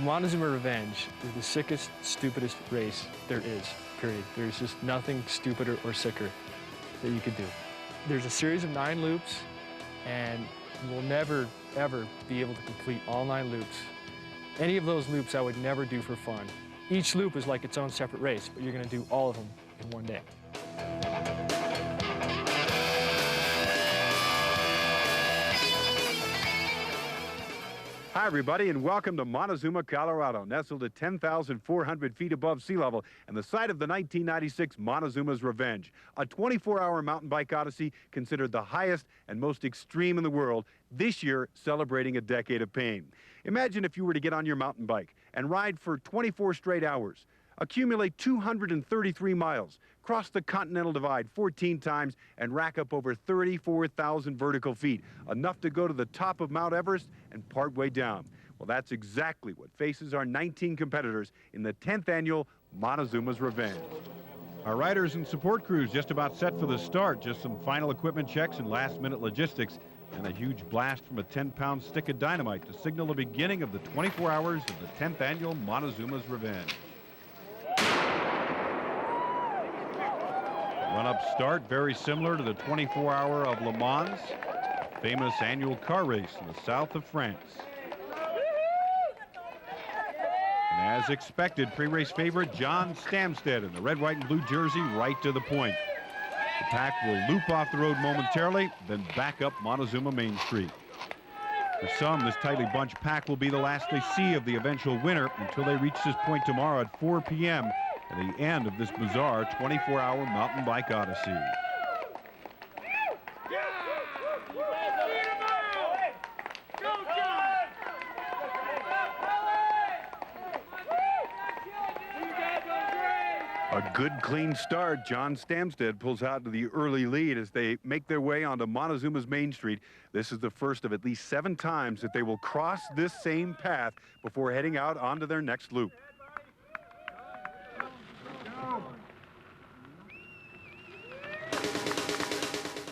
Montezuma Revenge is the sickest, stupidest race there is, period. There's just nothing stupider or sicker that you could do. There's a series of 9 loops, and we'll never, ever be able to complete all 9 loops. Any of those loops I would never do for fun. Each loop is like its own separate race, but you're going to do all of them in one day. Hi, everybody, and welcome to Montezuma, Colorado, nestled at 10,400 feet above sea level and the site of the 1996 Montezuma's Revenge, a 24-hour mountain bike odyssey considered the highest and most extreme in the world, this year celebrating a decade of pain. Imagine if you were to get on your mountain bike and ride for 24 straight hours, accumulate 233 miles, cross the Continental Divide 14 times, and rack up over 34,000 vertical feet, enough to go to the top of Mount Everest and partway down. Well, that's exactly what faces our 19 competitors in the 10th annual Montezuma's Revenge. Our riders and support crews just about set for the start. Just some final equipment checks and last-minute logistics, and a huge blast from a 10-pound stick of dynamite to signal the beginning of the 24 hours of the 10th annual Montezuma's Revenge. Run-up start, very similar to the 24-hour of Le Mans, famous annual car race in the south of France. And as expected, pre-race favorite John Stamstad in the red, white, and blue jersey right to the point. The pack will loop off the road momentarily, then back up Montezuma Main Street. For some, this tightly bunched pack will be the last they see of the eventual winner until they reach this point tomorrow at 4 p.m. at the end of this bizarre 24-hour mountain bike odyssey. A good, clean start. John Stamstad pulls out to the early lead as they make their way onto Montezuma's Main Street. This is the first of at least 7 times that they will cross this same path before heading out onto their next loop.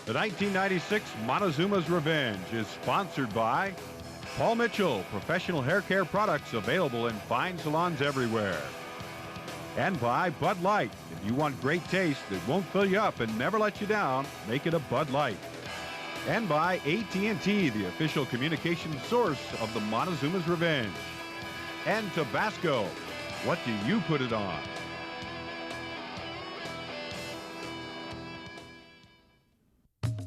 The 1996 Montezuma's Revenge is sponsored by Paul Mitchell, professional hair care products available in fine salons everywhere. And by Bud Light. If you want great taste that won't fill you up and never let you down, make it a Bud Light. And by AT&T, the official communication source of the Montezuma's Revenge. And Tabasco. What do you put it on?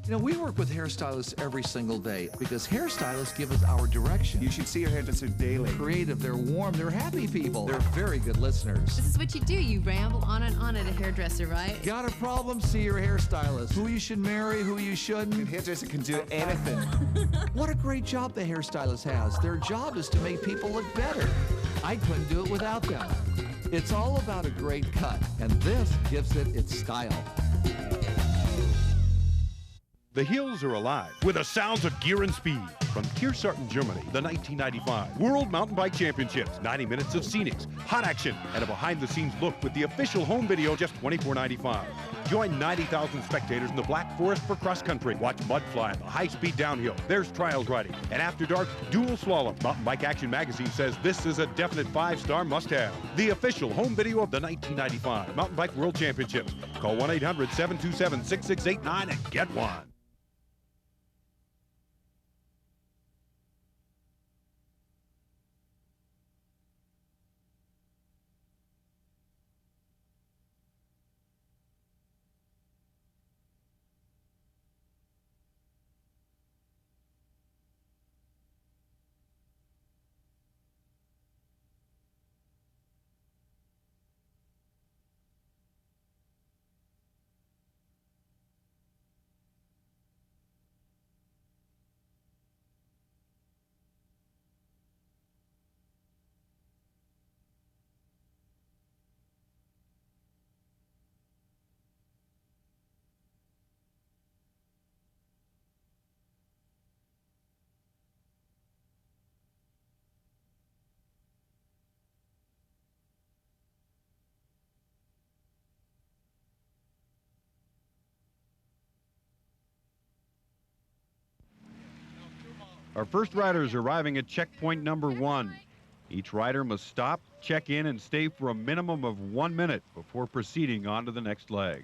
You know, we work with hairstylists every single day because hairstylists give us our direction. You should see your hairdresser daily. Creative, they're warm, they're happy people. They're very good listeners. This is what you do. You ramble on and on at a hairdresser, right? Got a problem? See your hairstylist. Who you should marry, who you shouldn't. A hairdresser can do anything. What a great job the hairstylist has. Their job is to make people look better. I couldn't do it without them. It's all about a great cut, and this gives it its style. The hills are alive with the sounds of gear and speed. From Kearsarten, Germany, the 1995 World Mountain Bike Championships. 90 minutes of scenics, hot action, and a behind-the-scenes look with the official home video, just $24.95. Join 90,000 spectators in the Black Forest for cross-country. Watch mud fly on the high-speed downhill. There's trials riding. And after dark, dual slalom. Mountain Bike Action magazine says this is a definite 5-star must-have. The official home video of the 1995 Mountain Bike World Championships. Call 1-800-727-6689 and get one. Our first riders arriving at checkpoint number 1. Each rider must stop, check in, and stay for a minimum of 1 minute before proceeding on to the next leg.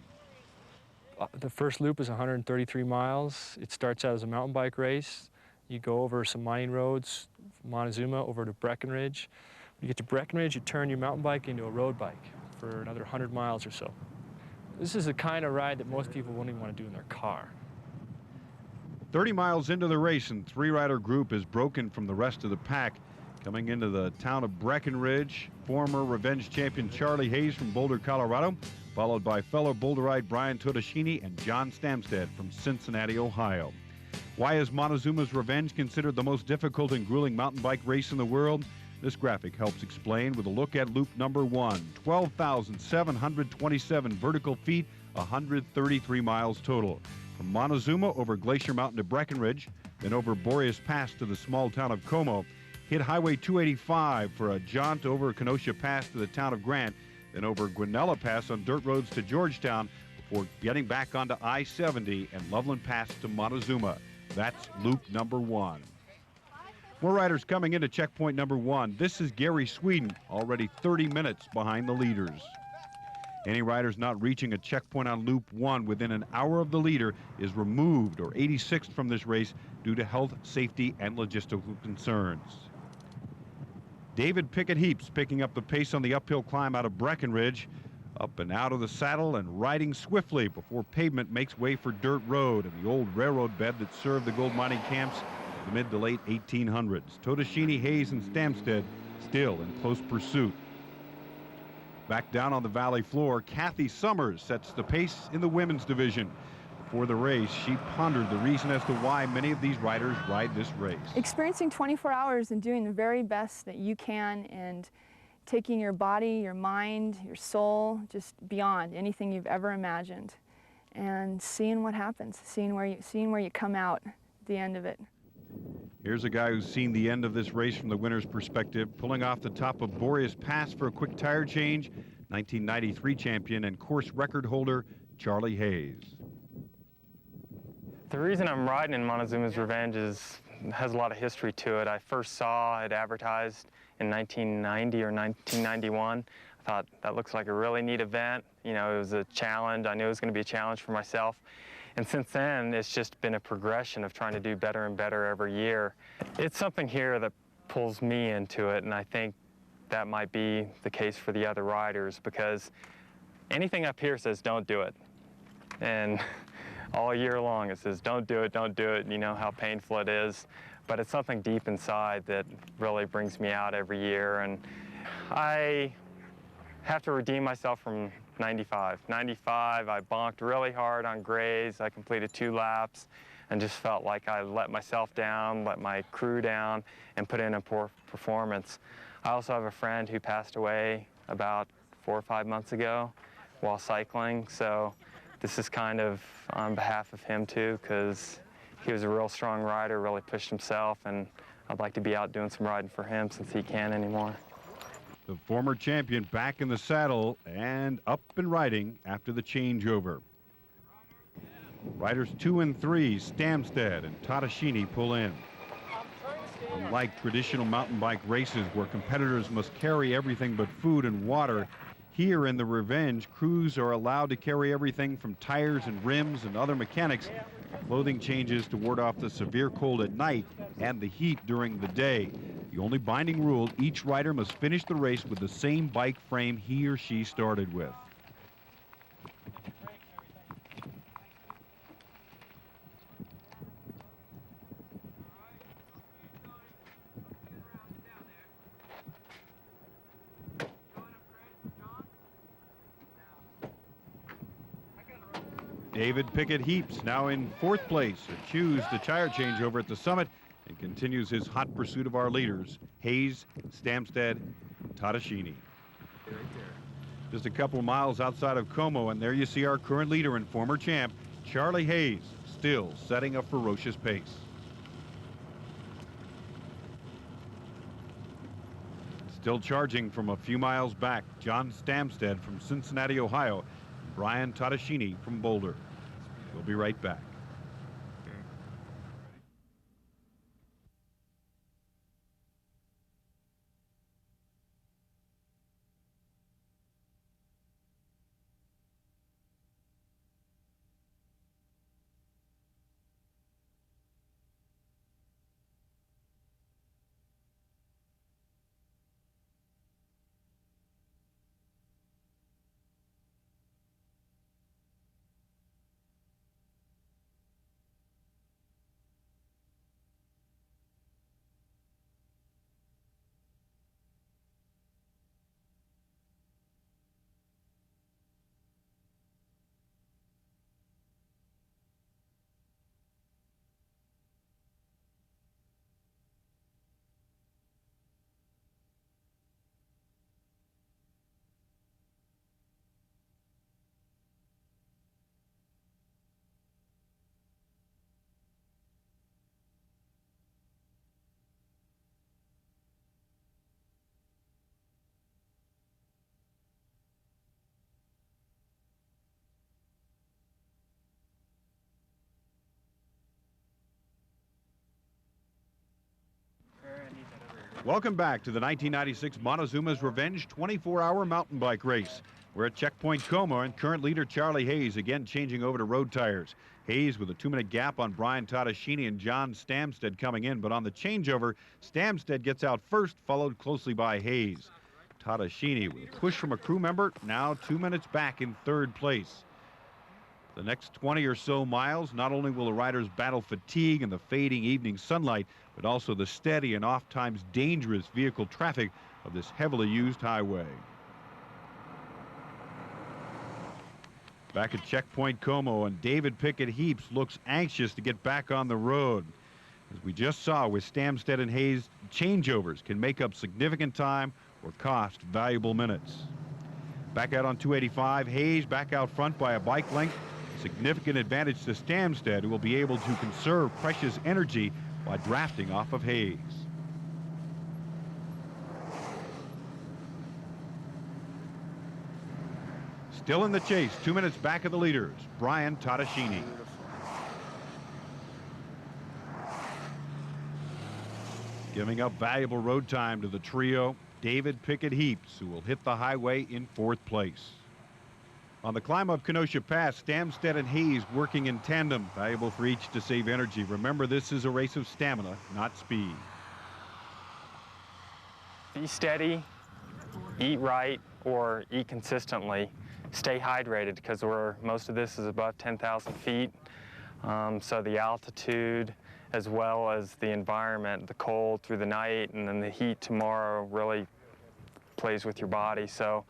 The first loop is 133 miles. It starts out as a mountain bike race. You go over some mining roads, from Montezuma over to Breckenridge. When you get to Breckenridge, you turn your mountain bike into a road bike for another 100 miles or so. This is the kind of ride that most people wouldn't even want to do in their car. 30 miles into the race, and three-rider group is broken from the rest of the pack. Coming into the town of Breckenridge, former Revenge champion Charlie Hayes from Boulder, Colorado, followed by fellow Boulderite Brian Totoshini and John Stamstad from Cincinnati, Ohio. Why is Montezuma's Revenge considered the most difficult and grueling mountain bike race in the world? This graphic helps explain with a look at loop number 1, 12,727 vertical feet, 133 miles total. From Montezuma over Glacier Mountain to Breckenridge, then over Boreas Pass to the small town of Como, hit Highway 285 for a jaunt over Kenosha Pass to the town of Grant, then over Guanella Pass on dirt roads to Georgetown before getting back onto I-70 and Loveland Pass to Montezuma. That's loop number 1. More riders coming into checkpoint number 1. This is Gary Sweden, already 30 minutes behind the leaders. Any riders not reaching a checkpoint on loop 1 within an hour of the leader is removed or 86th from this race due to health, safety, and logistical concerns. David Pickett-Heaps picking up the pace on the uphill climb out of Breckenridge, up and out of the saddle and riding swiftly before pavement makes way for dirt road and the old railroad bed that served the gold mining camps of the mid to late 1800s. Totoshini, Hayes, and Stamstad still in close pursuit. Back down on the valley floor, Kathy Summers sets the pace in the women's division. Before the race, she pondered the reason as to why many of these riders ride this race. Experiencing 24 hours and doing the very best that you can, and taking your body, your mind, your soul, just beyond anything you've ever imagined, and seeing what happens, seeing where you come out at the end of it. Here's a guy who's seen the end of this race from the winner's perspective, pulling off the top of Boreas Pass for a quick tire change, 1993 champion and course record holder Charlie Hayes. The reason I'm riding in Montezuma's Revenge has a lot of history to it. I first saw it advertised in 1990 or 1991. I thought that looks like a really neat event. You know, it was a challenge. I knew it was going to be a challenge for myself. And since then, it's just been a progression of trying to do better and better every year. It's something here that pulls me into it, and I think that might be the case for the other riders, because anything up here says don't do it. And all year long it says don't do it, don't do it. You know how painful it is. But it's something deep inside that really brings me out every year. And I have to redeem myself from 95. 95, I bonked really hard on grays. I completed 2 laps and just felt like I let myself down, let my crew down, and put in a poor performance. I also have a friend who passed away about 4 or 5 months ago while cycling, so this is kind of on behalf of him too, because he was a real strong rider, really pushed himself, and I'd like to be out doing some riding for him since he can't anymore. The former champion back in the saddle and up and riding after the changeover. Riders 2 and 3, Stamstad and Totoshini, pull in. Unlike traditional mountain bike races where competitors must carry everything but food and water, here in the Revenge, crews are allowed to carry everything from tires and rims and other mechanics, clothing changes to ward off the severe cold at night and the heat during the day. The only binding rule, each rider must finish the race with the same bike frame he or she started with. David Pickett-Heaps now in 4th place, achieves the tire changeover at the summit and continues his hot pursuit of our leaders, Hayes, Stamstad, Totoshini. Just a couple miles outside of Como, and there you see our current leader and former champ, Charlie Hayes, still setting a ferocious pace. Still charging from a few miles back, John Stamstad from Cincinnati, Ohio, Brian Totoshini from Boulder. We'll be right back. Welcome back to the 1996 Montezuma's Revenge 24-hour mountain bike race. We're at checkpoint Como, and current leader Charlie Hayes again changing over to road tires. Hayes with a 2-minute gap on Brian Tadashini and John Stamstad coming in, but on the changeover, Stamstad gets out first, followed closely by Hayes. Tadashini with a push from a crew member, now 2 minutes back in third place. The next 20 or so miles, not only will the riders battle fatigue and the fading evening sunlight, but also the steady and oft-times dangerous vehicle traffic of this heavily used highway. Back at checkpoint Como, and David Pickett Heaps looks anxious to get back on the road. As we just saw with Stamstad and Hayes, changeovers can make up significant time or cost valuable minutes. Back out on 285, Hayes back out front by a bike length. Significant advantage to Stamstad, who will be able to conserve precious energy by drafting off of Hayes. Still in the chase, 2 minutes back of the leaders, Brian Tadashini. Giving up valuable road time to the trio, David Pickett Heaps, who will hit the highway in fourth place. On the climb up Kenosha Pass, Stamstad and Hayes working in tandem, valuable for each to save energy. Remember, this is a race of stamina, not speed. Be steady, eat right, or eat consistently. Stay hydrated, because most of this is above 10,000 feet. So the altitude, as well as the environment, the cold through the night, and then the heat tomorrow really plays with your body. So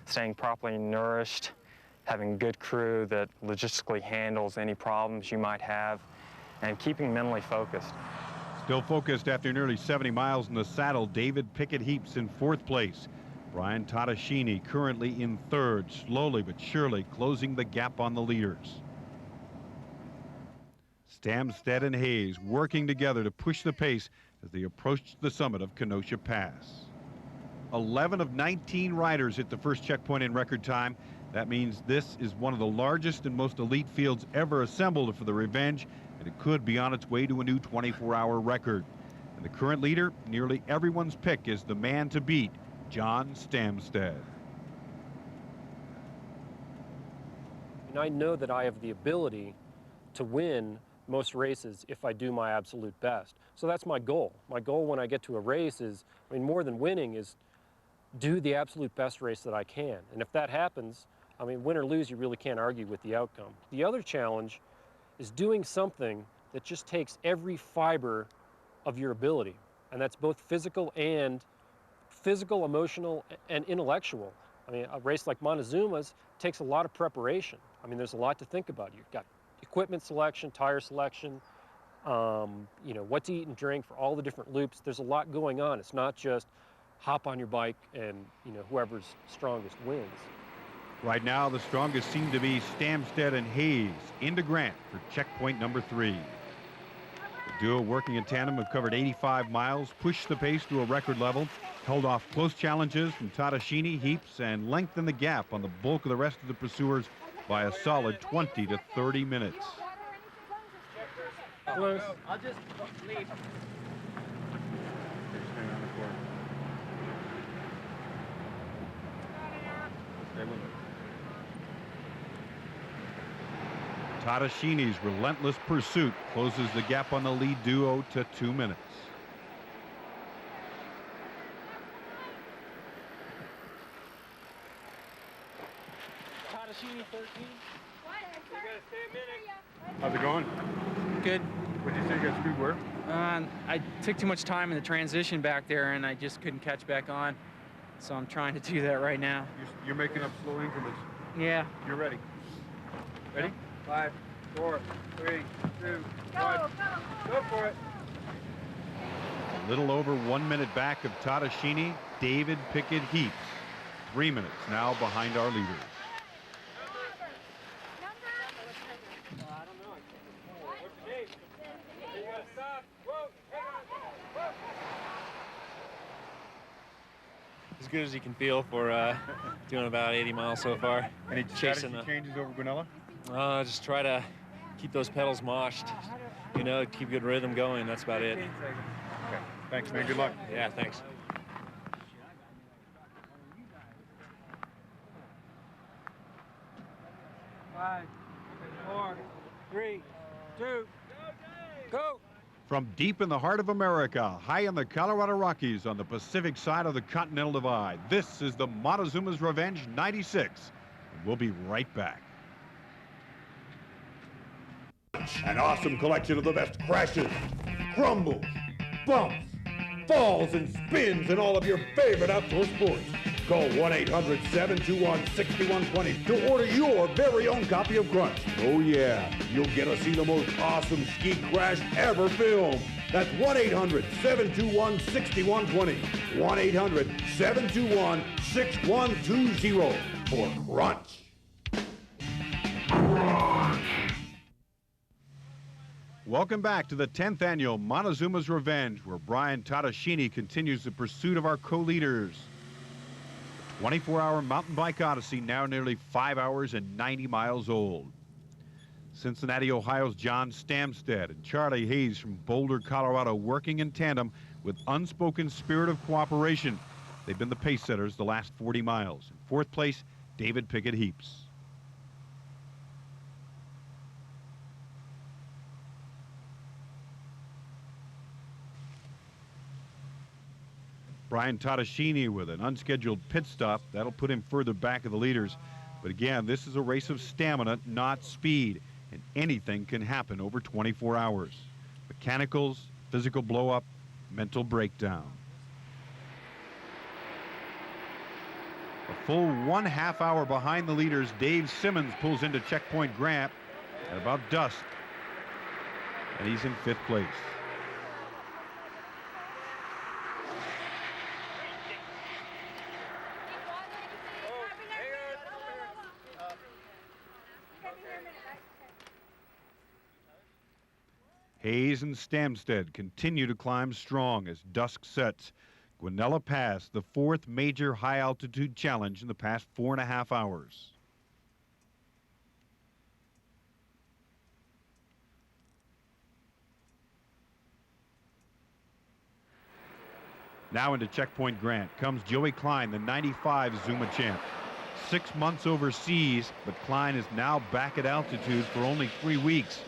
staying properly nourished, having a good crew that logistically handles any problems you might have, and keeping mentally focused. Still focused after nearly 70 miles in the saddle, David Pickett Heaps in fourth place. Brian Tadashini currently in third, slowly but surely closing the gap on the leaders. Stamstad and Hayes working together to push the pace as they approach the summit of Kenosha Pass. 11 of 19 riders hit the first checkpoint in record time. That means this is one of the largest and most elite fields ever assembled for the Revenge, and it could be on its way to a new 24-hour record. And the current leader, nearly everyone's pick, is the man to beat, John Stamstad. And I know that I have the ability to win most races if I do my absolute best. So that's my goal. My goal when I get to a race is, more than winning, is do the absolute best race that I can. And if that happens, win or lose, you really can't argue with the outcome. The other challenge is doing something that just takes every fiber of your ability. And that's both physical, emotional, and intellectual. A race like Montezuma's takes a lot of preparation. There's a lot to think about. You've got equipment selection, tire selection, what to eat and drink for all the different loops. There's a lot going on. It's not just hop on your bike and, whoever's strongest wins. Right now, the strongest seem to be Stamstad and Hayes into Grant for checkpoint number 3. The duo working in tandem have covered 85 miles, pushed the pace to a record level, held off close challenges from Tadashini, Heaps, and lengthened the gap on the bulk of the rest of the pursuers by a solid 20 to 30 minutes. I'll just leave. Tadashini's relentless pursuit closes the gap on the lead duo to 2 minutes. Tadashini 13. How's it going? Good. What did you say you got screwed where? I took too much time in the transition back there, and I just couldn't catch back on. So I'm trying to do that right now. You're making up slow increments. Yeah. You're ready. Ready? 5, 4, 3, 2, 1. Go for it. A little over 1 minute back of Tadashini, David Pickett Heaps. 3 minutes now behind our leaders. As good as you can feel for doing about 80 miles so far. Any strategy changes over Guanella? Just try to keep those pedals moshed, keep good rhythm going. That's about it. Okay. Thanks, man. Good luck. Yeah, thanks. Five, 4, 3, 2, go! From deep in the heart of America, high in the Colorado Rockies on the Pacific side of the Continental Divide, this is the Montezuma's Revenge 96. We'll be right back. An awesome collection of the best crashes, crumbles, bumps, falls, and spins in all of your favorite outdoor sports. Call 1-800-721-6120 to order your very own copy of Crunch. Oh yeah, you'll get to see the most awesome ski crash ever filmed. That's 1-800-721-6120. 1-800-721-6120 for Crunch. Welcome back to the 10th annual Montezuma's Revenge, where Brian Tadashini continues the pursuit of our co-leaders. 24-hour mountain bike odyssey, now nearly 5 hours and 90 miles old. Cincinnati, Ohio's John Stamstad and Charlie Hayes from Boulder, Colorado, working in tandem with unspoken spirit of cooperation. They've been the pace setters the last 40 miles. In fourth place, David Pickett Heaps. Brian Tadashini with an unscheduled pit stop. That'll put him further back of the leaders. But again, this is a race of stamina, not speed. And anything can happen over 24 hours. Mechanicals, physical blow-up, mental breakdown. A full 1/2 hour behind the leaders, Dave Simmons pulls into Checkpoint Grant at about dusk. And he's in 5th place. Hayes and Stamstad continue to climb strong as dusk sets. Guanella Pass, the 4th major high-altitude challenge in the past 4.5 hours. Now into Checkpoint Grant comes Joey Klein, the 95 Zuma champ. 6 months overseas, but Klein is now back at altitude for only 3 weeks.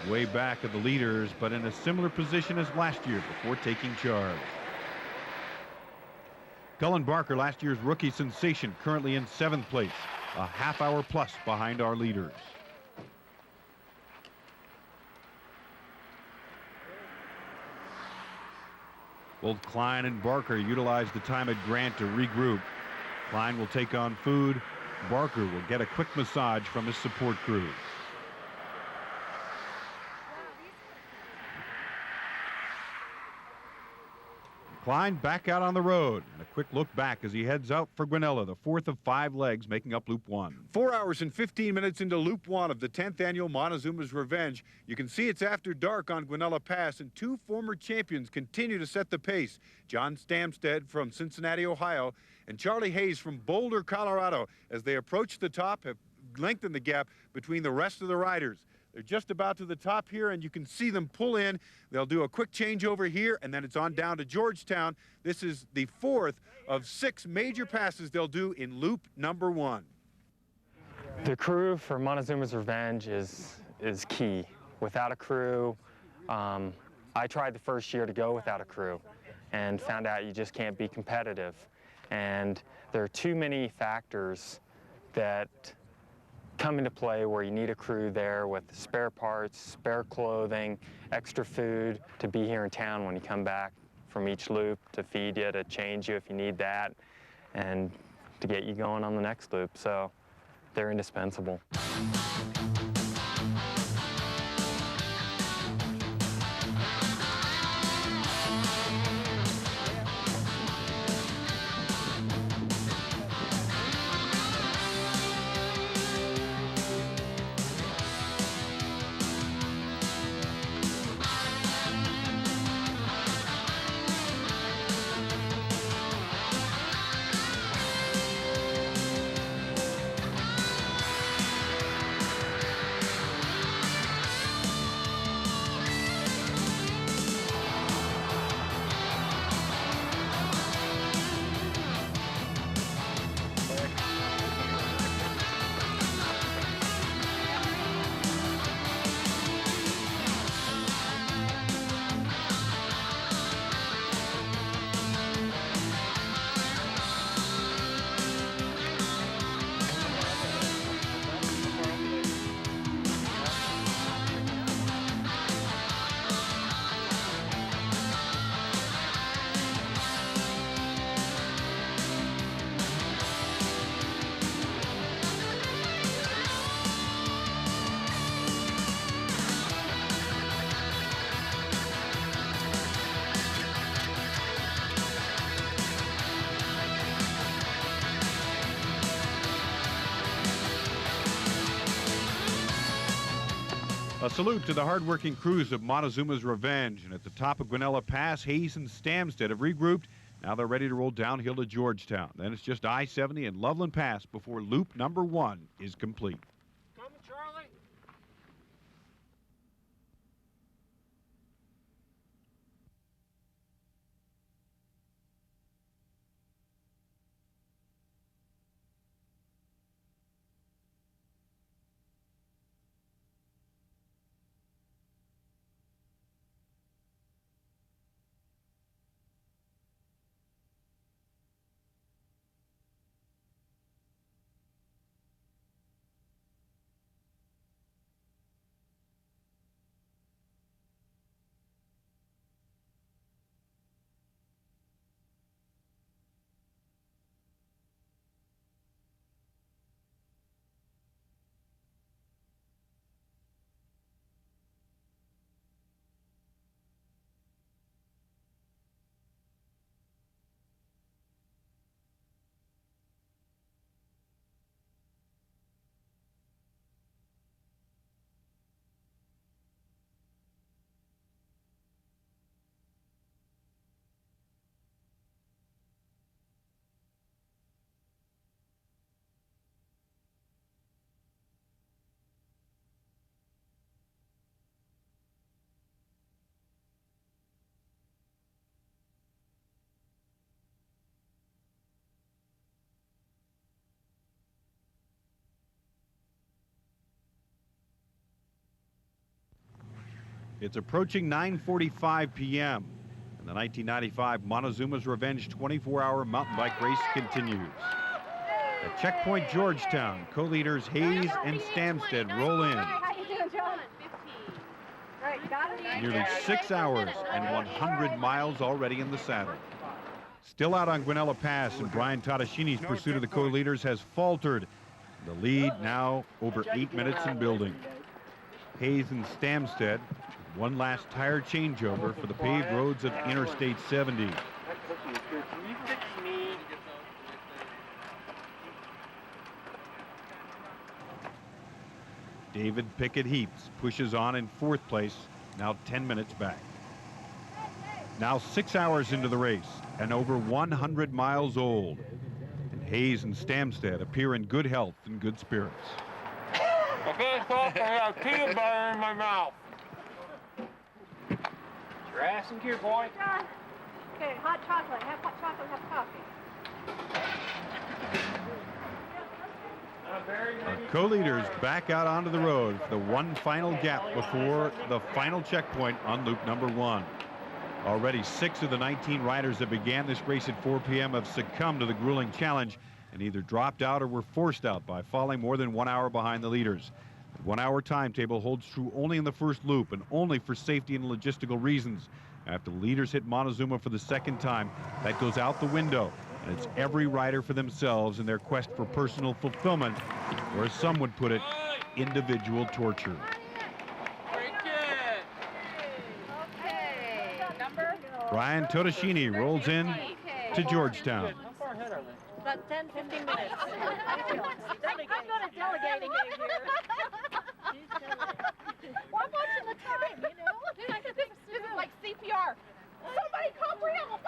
Way back of the leaders, but in a similar position as last year before taking charge. Cullen Barker, last year's rookie sensation, currently in 7th place, a 1/2 hour plus behind our leaders. Both Klein and Barker utilize the time at Grant to regroup. Klein will take on food. Barker will get a quick massage from his support crew. Klein back out on the road, and a quick look back as he heads out for Guanella, the 4th of 5 legs making up Loop 1. 4 hours and 15 minutes into Loop 1 of the 10th annual Montezuma's Revenge. You can see it's after dark on Guanella Pass, and 2 former champions continue to set the pace. John Stamstad from Cincinnati, Ohio, and Charlie Hayes from Boulder, Colorado, as they approach the top, have lengthened the gap between the rest of the riders. They're just about to the top here, and you can see them pull in. They'll do a quick changeover here, and then it's on down to Georgetown. This is the 4th of 6 major passes they'll do in Loop number 1. The crew for Montezuma's Revenge is key. Without a crew, I tried the first year to go without a crew and found out you just can't be competitive. And there are too many factors that come into play where you need a crew there with spare parts, spare clothing, extra food to be here in town when you come back from each loop, to feed you, to change you if you need that, and to get you going on the next loop. So they're indispensable. A salute to the hardworking crews of Montezuma's Revenge. And at the top of Guanella Pass, Hayes and Stamstad have regrouped. Now they're ready to roll downhill to Georgetown. Then it's just I-70 and Loveland Pass before loop number 1 is complete. Coming, Charlie. It's approaching 9:45 p.m. and the 1995 Montezuma's Revenge 24-hour mountain bike race continues. At checkpoint Georgetown, co-leaders Hayes and Stamstad roll in. How you doing, John? 15. Got it. Nearly 6 hours and 100 miles already in the saddle. Still out on Guanella Pass, and Brian Tadashini's pursuit of the co-leaders has faltered. The lead now over 8 minutes in building. Hayes and Stamstad, one last tire changeover for the paved roads of Interstate 70. David Pickett Heaps pushes on in 4th place, now 10 minutes back. Now 6 hours into the race and over 100 miles old. And Hayes and Stamstad appear in good health and good spirits. I can't talk, I got peanut butter in my mouth. Your ass in gear, boy. John. Okay, hot chocolate. Have hot chocolate, have coffee. Our co-leaders back out onto the road for the one final gap before the final checkpoint on loop number 1. Already 6 of the 19 riders that began this race at 4 p.m. have succumbed to the grueling challenge and either dropped out or were forced out by falling more than 1 hour behind the leaders. The 1 hour timetable holds true only in the first loop and only for safety and logistical reasons. After the leaders hit Montezuma for the second time, that goes out the window, and it's every rider for themselves in their quest for personal fulfillment, or as some would put it, individual torture. Brian Todashini rolls in to Georgetown. About 10, 15 minutes. I'm good at delegating it here. Well, I'm watching the time, you know. This is like CPR. Somebody call for help.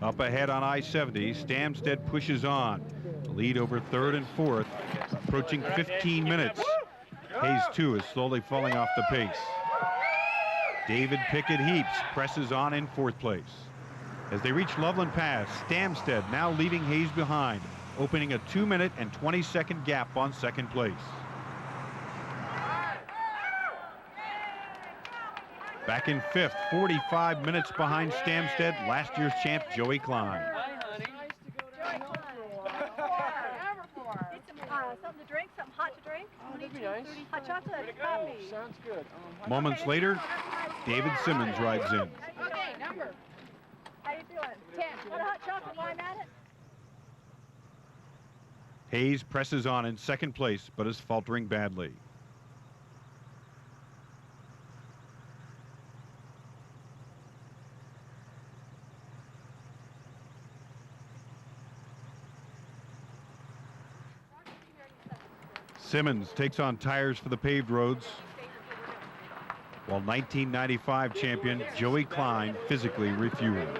Up ahead on I-70, Stamstad pushes on. The lead over 3rd and 4th, approaching 15 minutes. Hayes, too, is slowly falling off the pace. David Pickett Heaps presses on in 4th place. As they reach Loveland Pass, Stamstad now leaving Hayes behind, opening a 2-minute and 20-second gap on 2nd place. Back in 5th, 45 minutes behind Stamstad, last year's champ Joey Klein. Something to drink, something hot to drink. Oh, that'd be nice. Hot chocolate, coffee. Sounds good. Moments later, David Simmons rides in. Okay, number. How you doing? 10. Want a hot chocolate while I'm at it? Hayes presses on in 2nd place, but is faltering badly. Simmons takes on tires for the paved roads, while 1995 champion Joey Klein physically refuels.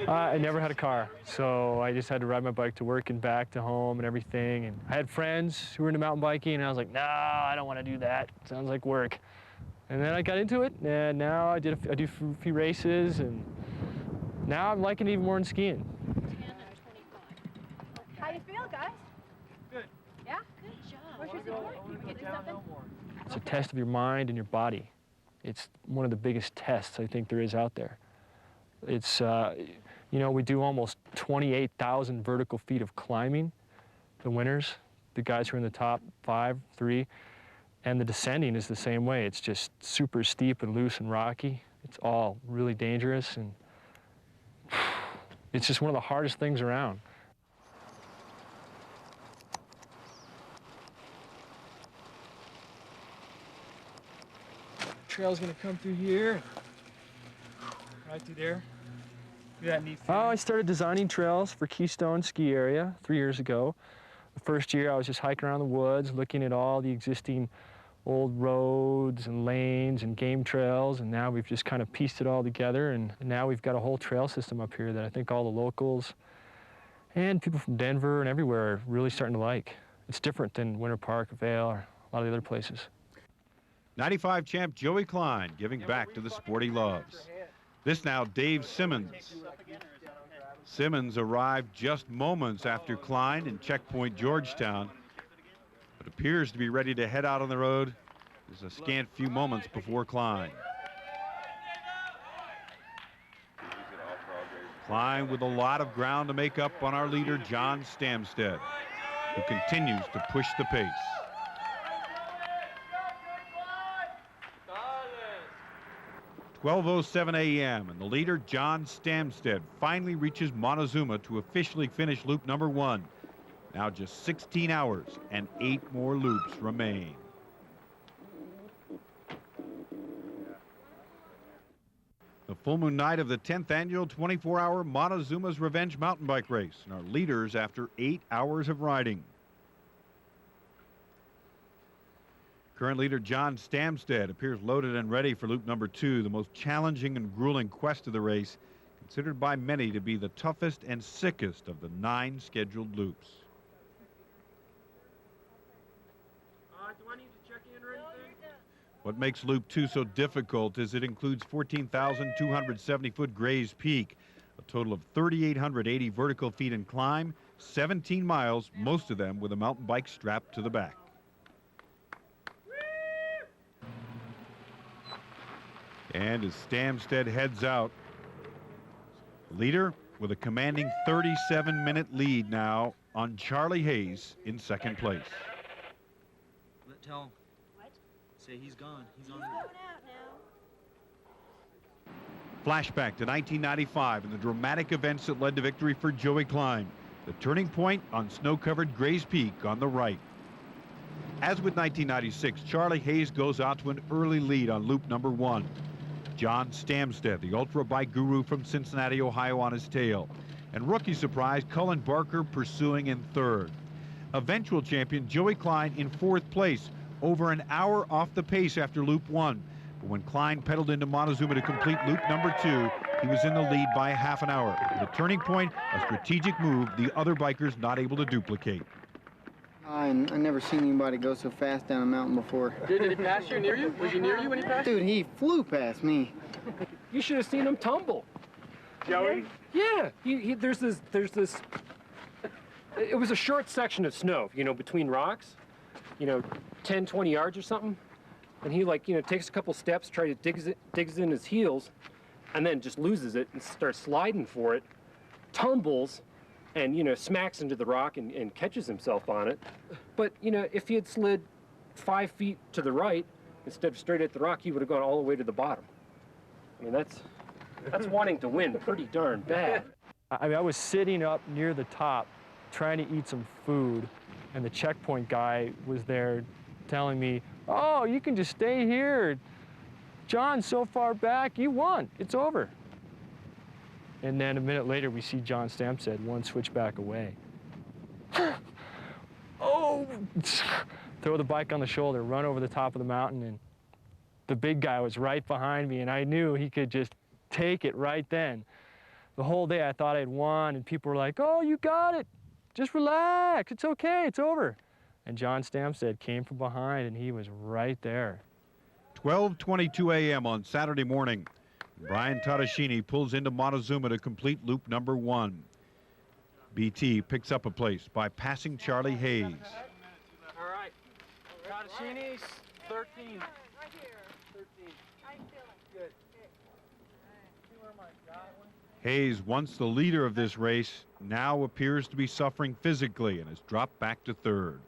I never had a car, so I just had to ride my bike to work and back to home and everything. And I had friends who were into mountain biking, and I was like, no, I don't want to do that. Sounds like work. And then I got into it, and now I do a few races, and now I'm liking it even more than skiing. How you feel, guys? Good. Yeah? Good job. Where's your support? You ever get to something? It's a test of your mind and your body. It's one of the biggest tests I think there is out there. It's, you know, we do almost 28,000 vertical feet of climbing, the winners, the guys who are in the top 5, 3, and the descending is the same way. It's just super steep and loose and rocky. It's all really dangerous, and it's just one of the hardest things around. Trail's gonna come through here, right through there. That neat Oh, I started designing trails for Keystone Ski Area 3 years ago. The first year I was just hiking around the woods, looking at all the existing old roads and lanes and game trails, and now we've just kind of pieced it all together, and now we've got a whole trail system up here that I think all the locals and people from Denver and everywhere are really starting to like. It's different than Winter Park, Vail, or a lot of the other places. 95 champ Joey Klein giving back to the sport he loves. This now Dave Simmons. Simmons arrived just moments after Klein in checkpoint Georgetown, but appears to be ready to head out on the road. There's a scant few moments before Klein. Klein with a lot of ground to make up on our leader John Stamstad, who continues to push the pace. 12:07 a.m. and the leader John Stamstad finally reaches Montezuma to officially finish loop number 1. Now just 16 hours and 8 more loops remain. The full moon night of the 10th annual 24-hour Montezuma's Revenge mountain bike race, and our leaders after 8 hours of riding. Current leader John Stamstad appears loaded and ready for loop number 2, the most challenging and grueling quest of the race, considered by many to be the toughest and sickest of the 9 scheduled loops. Do I need to check in or anything? What makes loop 2 so difficult is it includes 14,270-foot Grays Peak, a total of 3,880 vertical feet in climb, 17 miles, most of them with a mountain bike strapped to the back. And as Stamstad heads out, leader with a commanding 37-minute lead now on Charlie Hayes in second place. Tell him. What? Say he's gone. He's on. Flashback to 1995 and the dramatic events that led to victory for Joey Klein. The turning point on snow-covered Grays Peak on the right. As with 1996, Charlie Hayes goes out to an early lead on loop number 1. John Stamstad, the ultra bike guru from Cincinnati, Ohio, on his tail. And rookie surprise, Cullen Barker pursuing in third. Eventual champion Joey Klein in 4th place, over an hour off the pace after loop 1. But when Klein pedaled into Montezuma to complete loop number 2, he was in the lead by half an hour. The turning point, a strategic move the other bikers not able to duplicate. I never seen anybody go so fast down a mountain before. Did he pass you or near you? Was he near you when he passed you? Dude, he flew past me. You should have seen him tumble. Joey? Yeah, there's this, it was a short section of snow, you know, between rocks, you know, 10, 20 yards or something. And he, like, you know, takes a couple steps, tries to digs in his heels, and then just loses it and starts sliding for it, tumbles, and, you know, smacks into the rock and catches himself on it. But, you know, if he had slid 5 feet to the right instead of straight at the rock, he would have gone all the way to the bottom. I mean, that's wanting to win pretty darn bad. I mean, I was sitting up near the top trying to eat some food, and the checkpoint guy was there telling me, oh, you can just stay here. John's so far back, you won. It's over. And then a minute later, we see John Stamstad one switchback away. Oh! Throw the bike on the shoulder, run over the top of the mountain, and the big guy was right behind me, and I knew he could just take it right then. The whole day I thought I'd won, and people were like, oh, you got it. Just relax, it's okay, it's over. And John Stamstad came from behind, and he was right there. 12:22 a.m. on Saturday morning. Brian Tadashini pulls into Montezuma to complete loop number 1. BT picks up a place by passing Charlie Hayes. All right. Tadashini's 13. Right here. 13. How you feeling? Good. Hayes, once the leader of this race, now appears to be suffering physically and has dropped back to 3rd.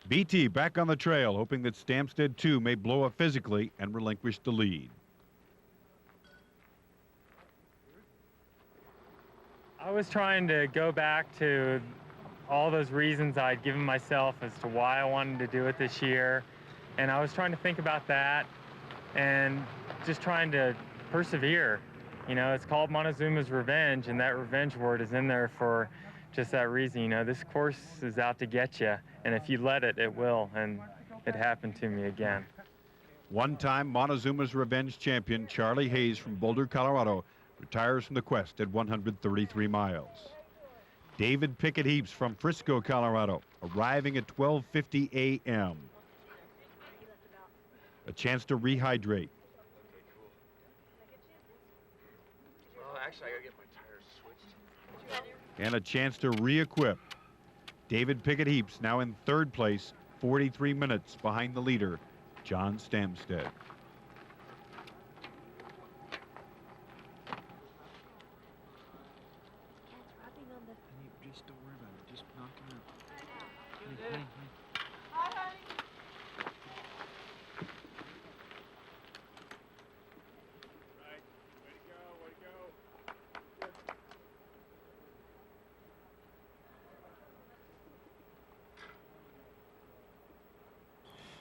BT back on the trail, hoping that Stamstad too may blow up physically and relinquish the lead. I was trying to go back to all those reasons I'd given myself as to why I wanted to do it this year. And I was trying to think about that and just trying to persevere. You know, it's called Montezuma's Revenge, and that revenge word is in there for just that reason. You know, this course is out to get you, and if you let it, it will, and it happened to me again. One-time Montezuma's Revenge champion Charlie Hayes from Boulder, Colorado, retires from the quest at 133 miles. David Pickett Heaps from Frisco, Colorado, arriving at 12:50 a.m. A chance to rehydrate. Well, actually, I gotta get my tires switched. And a chance to re-equip. David Pickett Heaps now in 3rd place, 43 minutes behind the leader, John Stamstad. Just don't worry about it. Just knock him out. Hey.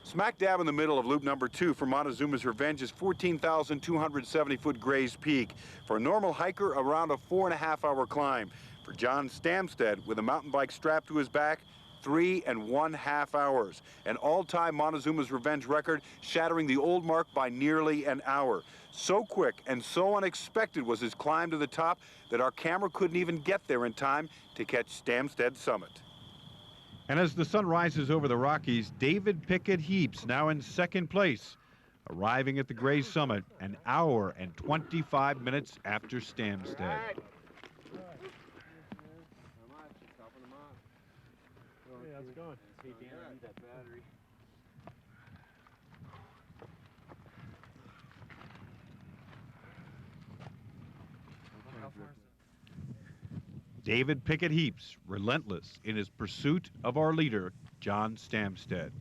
Smack dab in the middle of loop number 2 for Montezuma's Revenge is 14,270-foot Grays Peak. For a normal hiker, around a 4.5-hour climb. For John Stamstad, with a mountain bike strapped to his back, 3.5 hours. An all-time Montezuma's Revenge record, shattering the old mark by nearly an hour. So quick and so unexpected was his climb to the top that our camera couldn't even get there in time to catch Stamstad's summit. And as the sun rises over the Rockies, David Pickett Heaps now in 2nd place, arriving at the Grays summit an hour and 25 minutes after Stamstad. Hey, how's it going? Hey, Dan, I need that battery. David Pickett Heaps, relentless in his pursuit of our leader, John Stamstad.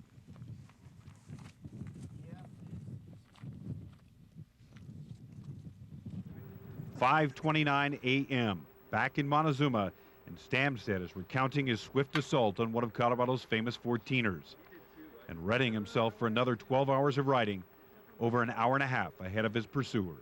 "5:29 a.m. back in Montezuma, and Stamstad is recounting his swift assault on one of Colorado's famous 14ers and readying himself for another 12 hours of riding, over an hour and a half ahead of his pursuers.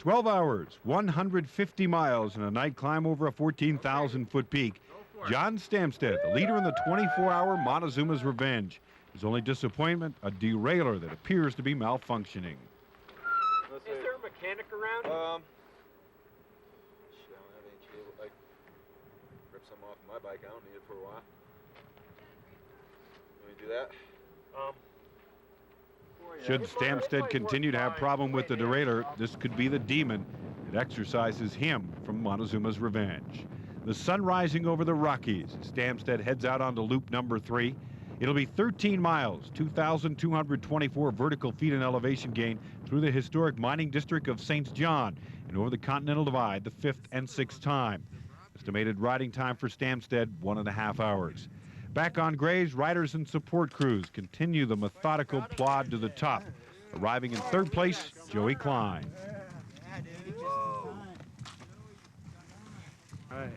12 hours, 150 miles, and a night climb over a 14,000-foot peak. John Stamstad, the leader in the 24-hour Montezuma's Revenge. His only disappointment, a derailleur that appears to be malfunctioning. Is there a mechanic around? Shit, I don't have any cable. I rip some off my bike. I don't need it for a while. Let me do that. Should Stamstad continue to have problem with the derailleur, this could be the demon that exorcises him from Montezuma's Revenge. The sun rising over the Rockies. Stamstad heads out onto loop number 3. It'll be 13 miles, 2,224 vertical feet in elevation gain through the historic mining district of St. John and over the Continental Divide the 5th and 6th time. Estimated riding time for Stamstad, 1.5 hours. Back on Grays, riders and support crews continue the methodical plod to the top. Arriving in 3rd place, Joey Klein. All right.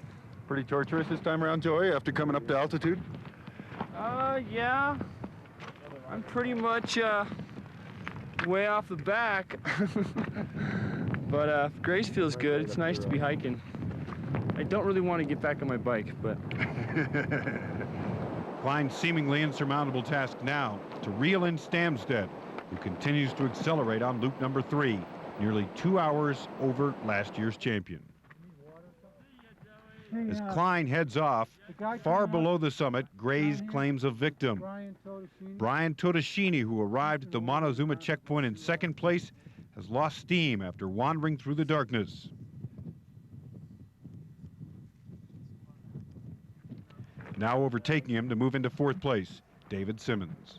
Pretty torturous this time around, Joey, after coming up to altitude? Yeah. I'm pretty much way off the back. But Grace feels good. It's nice to be hiking. I don't really want to get back on my bike, but... Klein's seemingly insurmountable task now to reel in Stamstad, who continues to accelerate on loop number 3, nearly 2 hours over last year's champion. As Klein heads off, far below the summit, Grays claims a victim. Brian Totoshini, who arrived at the Montezuma checkpoint in 2nd place, has lost steam after wandering through the darkness. Now overtaking him to move into 4th place, David Simmons.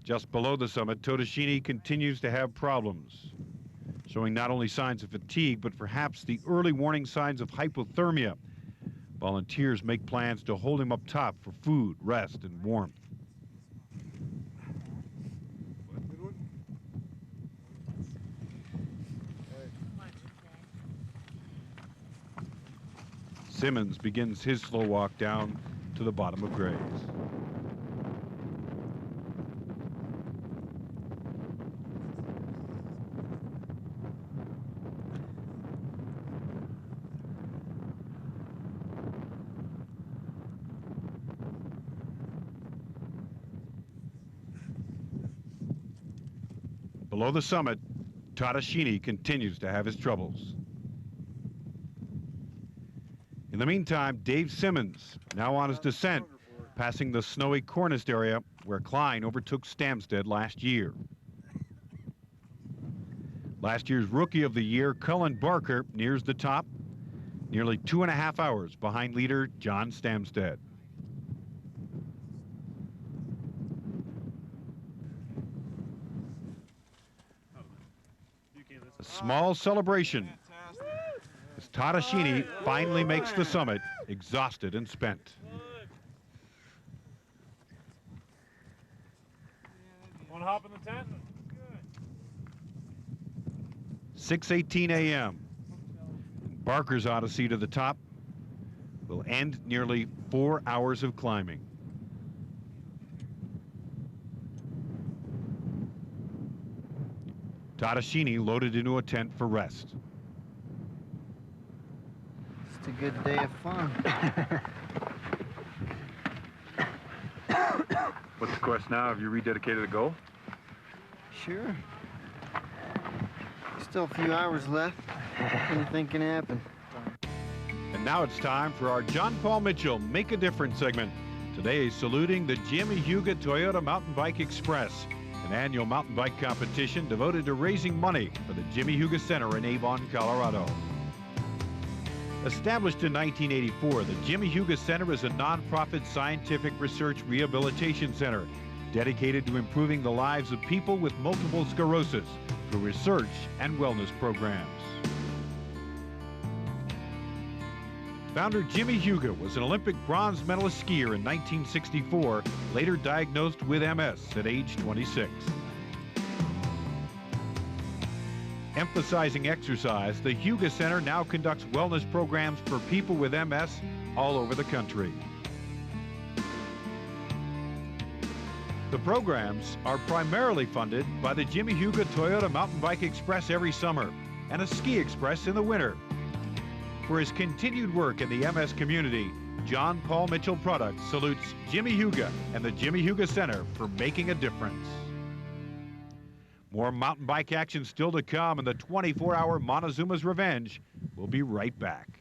Just below the summit, Totoshini continues to have problems, showing not only signs of fatigue, but perhaps the early warning signs of hypothermia. Volunteers make plans to hold him up top for food, rest, and warmth. Simmons begins his slow walk down to the bottom of Grays. Below the summit, Totoshini continues to have his troubles. In the meantime, Dave Simmons, now on his descent, passing the snowy Cornist area where Klein overtook Stamstad last year. Last year's Rookie of the Year, Cullen Barker, nears the top, nearly 2.5 hours behind leader John Stamstad. A small celebration as Totoshini finally makes the summit, exhausted and spent. Want to hop in the tent? 6:18 a.m. Barker's odyssey to the top will end nearly 4 hours of climbing. Totoshini loaded into a tent for rest. It's a good day of fun. What's the course now? Have you rededicated a goal? Sure. Still a few hours left. Anything can happen. And now it's time for our John Paul Mitchell Make a Difference segment. Today, saluting the Jimmy Huga Toyota Mountain Bike Express, an annual mountain bike competition devoted to raising money for the Jimmy Huga Center in Avon, Colorado. Established in 1984, the Jimmy Huga Center is a nonprofit scientific research rehabilitation center dedicated to improving the lives of people with multiple sclerosis through research and wellness programs. Founder Jimmy Huga was an Olympic bronze medalist skier in 1964, later diagnosed with MS at age 26. Emphasizing exercise, the Huga Center now conducts wellness programs for people with MS all over the country. The programs are primarily funded by the Jimmy Huga Toyota Mountain Bike Express every summer and a Ski Express in the winter. For his continued work in the MS community, John Paul Mitchell Products salutes Jimmy Huga and the Jimmy Huga Center for making a difference. More mountain bike action still to come in the 24-hour Montezuma's Revenge. We'll be right back.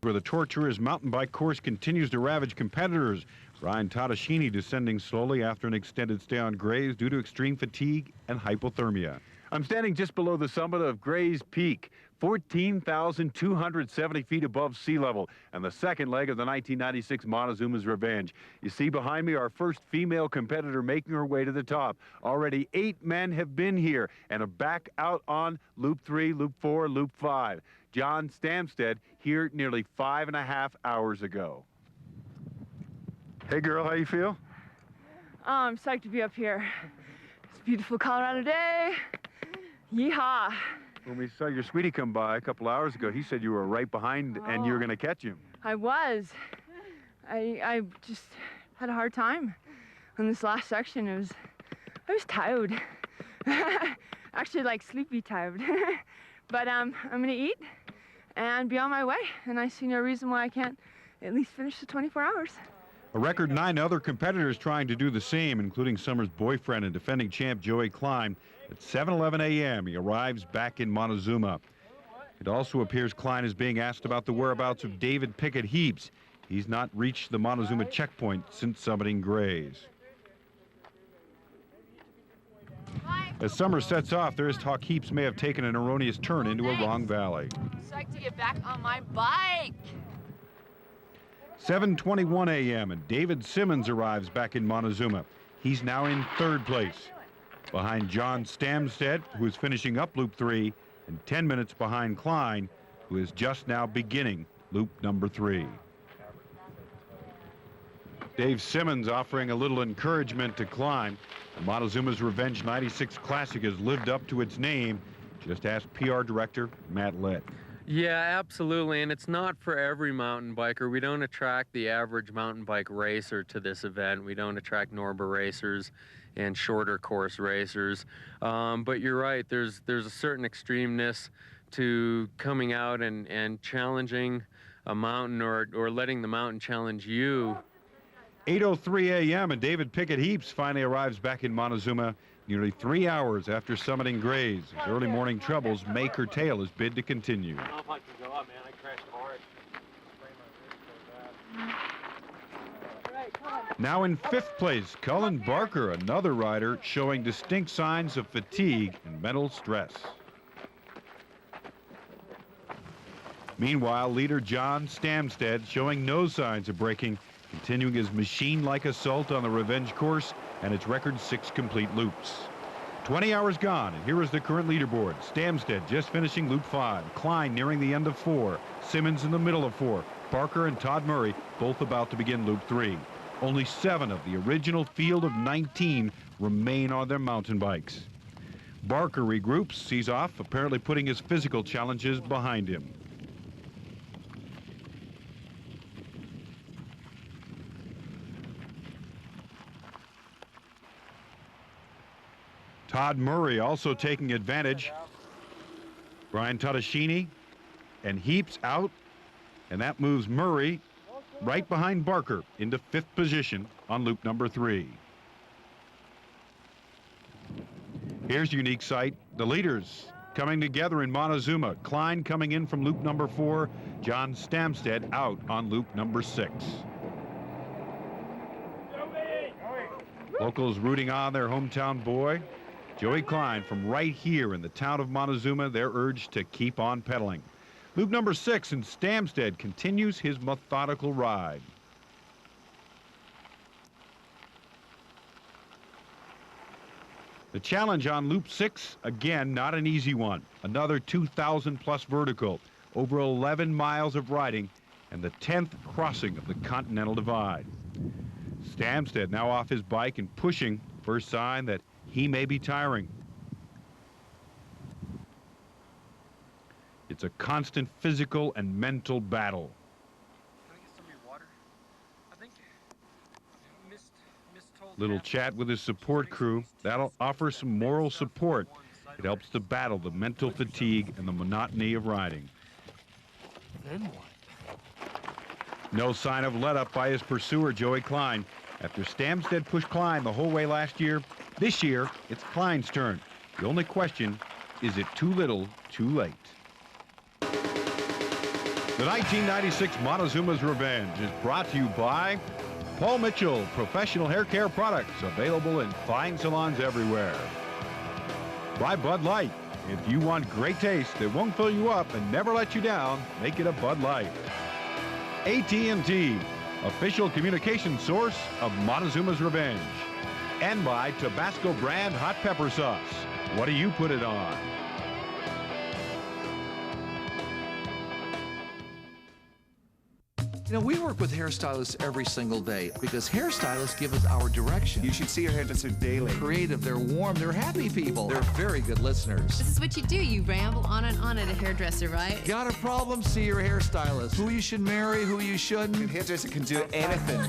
Where the Torturers mountain bike course continues to ravage competitors. Ryan Tadashini descending slowly after an extended stay on Grays due to extreme fatigue and hypothermia. I'm standing just below the summit of Grays Peak, 14,270 feet above sea level, and the second leg of the 1996 Montezuma's Revenge. You see behind me our first female competitor making her way to the top. Already 8 men have been here and are back out on Loop 3, Loop 4, Loop 5. John Stamstad here nearly 5.5 hours ago. Hey girl, how you feel? Oh, I'm psyched to be up here. It's a beautiful Colorado day. Yeehaw. When we saw your sweetie come by a couple hours ago, he said you were right behind and you were going to catch him. I was. I just had a hard time on this last section. I was tired. Actually, like sleepy tired. But I'm going to eat and be on my way. And I see no reason why I can't at least finish the 24 hours. A record 9 other competitors trying to do the same, including Summer's boyfriend and defending champ Joey Klein. At 7:11 a.m., he arrives back in Montezuma. It also appears Klein is being asked about the whereabouts of David Pickett Heaps. He's not reached the Montezuma checkpoint since summiting Grays. As Summer sets off, there is talk Heaps may have taken an erroneous turn into a wrong valley. Psyched to get back on my bike. 7:21 a.m. and David Simmons arrives back in Montezuma. He's now in 3rd place, behind John Stamstad, who is finishing up Loop 3, and 10 minutes behind Klein, who is just now beginning Loop number 3. Dave Simmons offering a little encouragement to Klein. The Montezuma's Revenge 96 Classic has lived up to its name. Just ask PR Director Matt Lett. Yeah, absolutely, and it's not for every mountain biker. We don't attract the average mountain bike racer to this event. We don't attract Norba racers and shorter course racers. But you're right, there's a certain extremeness to coming out and challenging a mountain or letting the mountain challenge you. 8:03 a.m. and David Pickett Heaps finally arrives back in Montezuma nearly 3 hours after summiting Grays. His early morning troubles may curtail his bid to continue. I don't know if I can go up, man. I crashed hard. Now in 5th place, Cullen Barker, another rider showing distinct signs of fatigue and mental stress. Meanwhile, leader John Stamstad showing no signs of breaking, continuing his machine-like assault on the Revenge course and its record 6 complete loops. 20 hours gone, and here is the current leaderboard. Stamstad just finishing Loop 5, Klein nearing the end of 4, Simmons in the middle of 4, Barker and Todd Murray both about to begin Loop 3. Only 7 of the original field of 19 remain on their mountain bikes. Barker regroups, sees off, apparently putting his physical challenges behind him. Todd Murray also taking advantage. Brian Tadashini and Heaps out, and that moves Murray right behind Barker into 5th position on loop number 3. Here's a unique sight. The leaders coming together in Montezuma. Klein coming in from loop number 4. John Stamstad out on loop number 6. Locals rooting on their hometown boy. Joey Klein from right here in the town of Montezuma. They're urged to keep on pedaling. Loop number 6 and Stamstad continues his methodical ride. The challenge on loop 6, again, not an easy one. Another 2,000 plus vertical, over 11 miles of riding, and the 10th crossing of the Continental Divide. Stamstad now off his bike and pushing first sign that he may be tiring. It's a constant physical and mental battle. Can I get some of your water? I think Little chat with his support crew. That'll offer some moral support. It helps to battle the mental fatigue and the monotony of riding. Then what? No sign of let up by his pursuer, Joey Klein. After Stamstad pushed Klein the whole way last year, this year it's Klein's turn. The only question, is it too little, too late? The 1996 Montezuma's Revenge is brought to you by Paul Mitchell, professional hair care products, available in fine salons everywhere. By Bud Light. If you want great taste that won't fill you up and never let you down, make it a Bud Light. AT&T, official communication source of Montezuma's Revenge. And by Tabasco brand hot pepper sauce. What do you put it on? You know, we work with hairstylists every single day because hairstylists give us our direction. You should see your hairdresser daily. Creative, they're warm, they're happy people. They're very good listeners. This is what you do. You ramble on and on at a hairdresser, right? Got a problem? See your hairstylist. Who you should marry, who you shouldn't. Your hairdresser can do anything.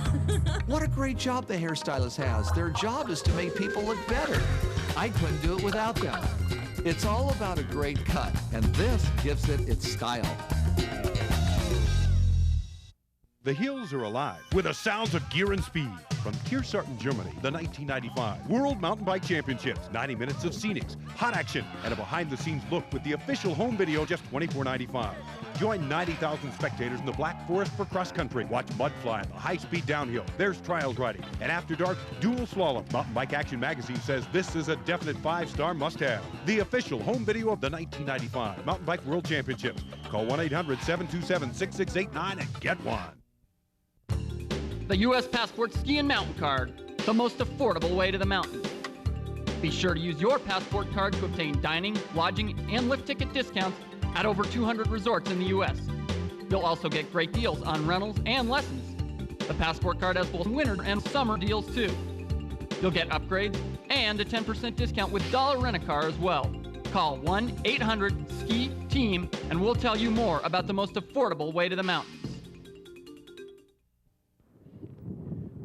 What a great job the hairstylist has. Their job is to make people look better. I couldn't do it without them. It's all about a great cut, and this gives it its style. The hills are alive with the sounds of gear and speed. From Kearsarten, Germany, the 1995 World Mountain Bike Championships. 90 minutes of scenics, hot action, and a behind-the-scenes look with the official home video, just $24.95. Join 90,000 spectators in the Black Forest for cross-country. Watch mud fly, the high-speed downhill. There's trials riding. And after dark, dual slalom. Mountain Bike Action Magazine says this is a definite 5-star must-have. The official home video of the 1995 Mountain Bike World Championships. Call 1-800-727-6689 and get one. The U.S. Passport Ski and Mountain Card, the most affordable way to the mountains. Be sure to use your Passport card to obtain dining, lodging, and lift ticket discounts at over 200 resorts in the U.S. You'll also get great deals on rentals and lessons. The Passport card has both winter and summer deals too. You'll get upgrades and a 10% discount with dollar rent-a-car as well. Call 1-800-SKI-TEAM and we'll tell you more about the most affordable way to the mountains.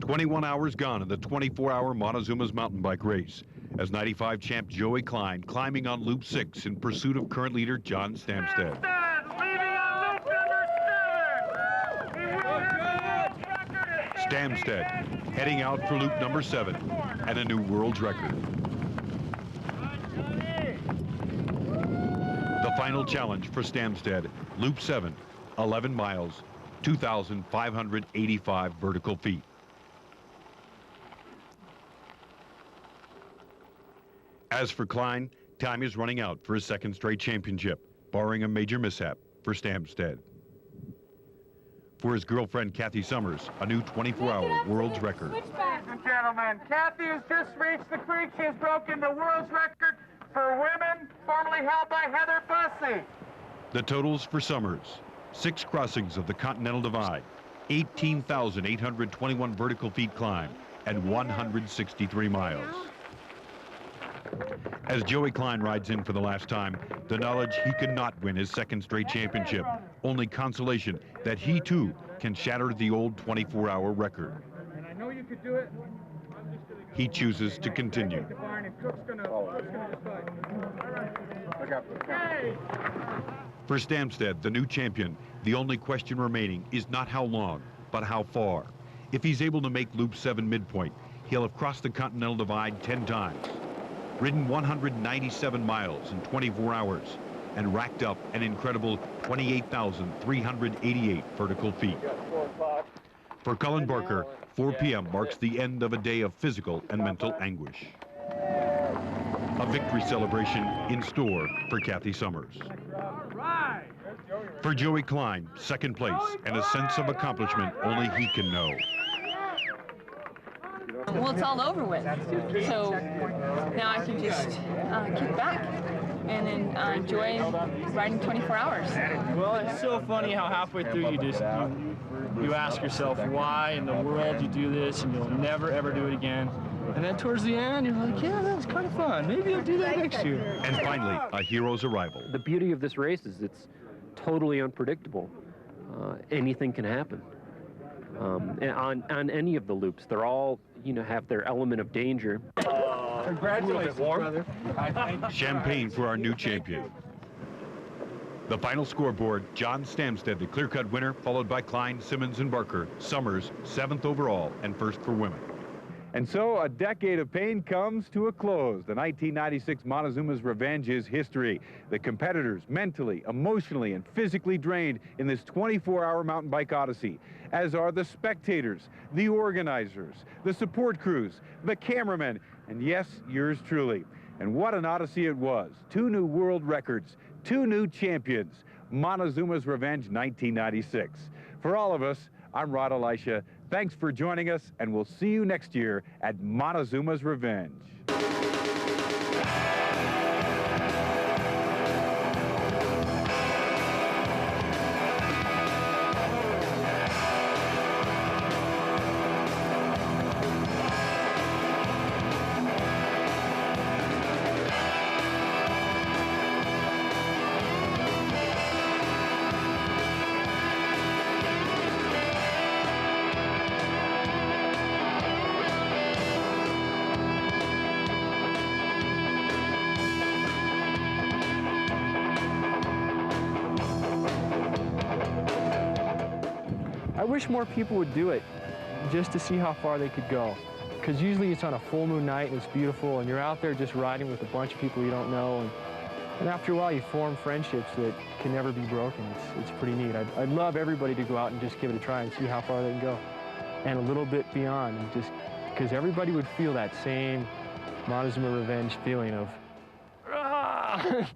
21 hours gone in the 24-hour Montezuma's mountain bike race, as 95 champ Joey Klein climbing on Loop 6 in pursuit of current leader John Stamstad. Stamstad heading out for Loop number 7 and a new world's record. The final challenge for Stamstad, Loop 7, 11 miles, 2,585 vertical feet. As for Klein, time is running out for his second straight championship, barring a major mishap for Stamstad. For his girlfriend, Kathy Summers, a new 24-hour world's record. Ladies and gentlemen, Kathy has just reached the creek. She has broken the world's record for women, formerly held by Heather Bussey. The totals for Summers: 6 crossings of the Continental Divide, 18,821 vertical feet climbed, and 163 miles. As Joey Klein rides in for the last time, the knowledge he cannot win his second straight championship. Only consolation that he too can shatter the old 24-hour record. And I know you could do it. He chooses to continue. For Stamstad, the new champion, the only question remaining is not how long, but how far. If he's able to make Loop 7 midpoint, he'll have crossed the Continental Divide 10 times. Ridden 197 miles in 24 hours, and racked up an incredible 28,388 vertical feet. For Cullen Barker, 4 p.m. marks the end of a day of physical and mental anguish. A victory celebration in store for Kathy Summers. For Joey Klein, second place and a sense of accomplishment only he can know. Well, it's all over with. So now I can just kick back and then enjoy riding 24 hours. Well, it's so funny how halfway through you you ask yourself, why in the world you do this, and you'll never, ever do it again. And then towards the end, you're like, yeah, that was kind of fun. Maybe I'll do that next year. And finally, a hero's arrival. The beauty of this race is it's totally unpredictable. Anything can happen. On any of the loops, they're all, have their element of danger. Congratulations, brother. Champagne for our new champion. The final scoreboard, John Stamstad, the clear-cut winner, followed by Klein, Simmons, and Barker. Summers, 7th overall and first for women. And so a decade of pain comes to a close. The 1996 Montezuma's Revenge is history. The competitors, mentally, emotionally, and physically drained in this 24-hour mountain bike odyssey, as are the spectators, the organizers, the support crews, the cameramen, and yes, yours truly. And what an odyssey it was. 2 new world records, 2 new champions. Montezuma's Revenge 1996. For all of us, I'm Rod Elisha. Thanks for joining us, and we'll see you next year at Montezuma's Revenge. I wish more people would do it just to see how far they could go. Because usually it's on a full moon night and it's beautiful and you're out there just riding with a bunch of people you don't know. And after a while you form friendships that can never be broken. It's pretty neat. I'd love everybody to go out and just give it a try and see how far they can go. And a little bit beyond. And just because everybody would feel that same Montezuma Revenge feeling of, ah!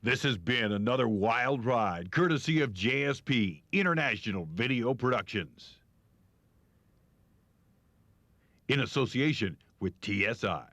This has been another wild ride, courtesy of JSP International Video Productions, in association with TSI.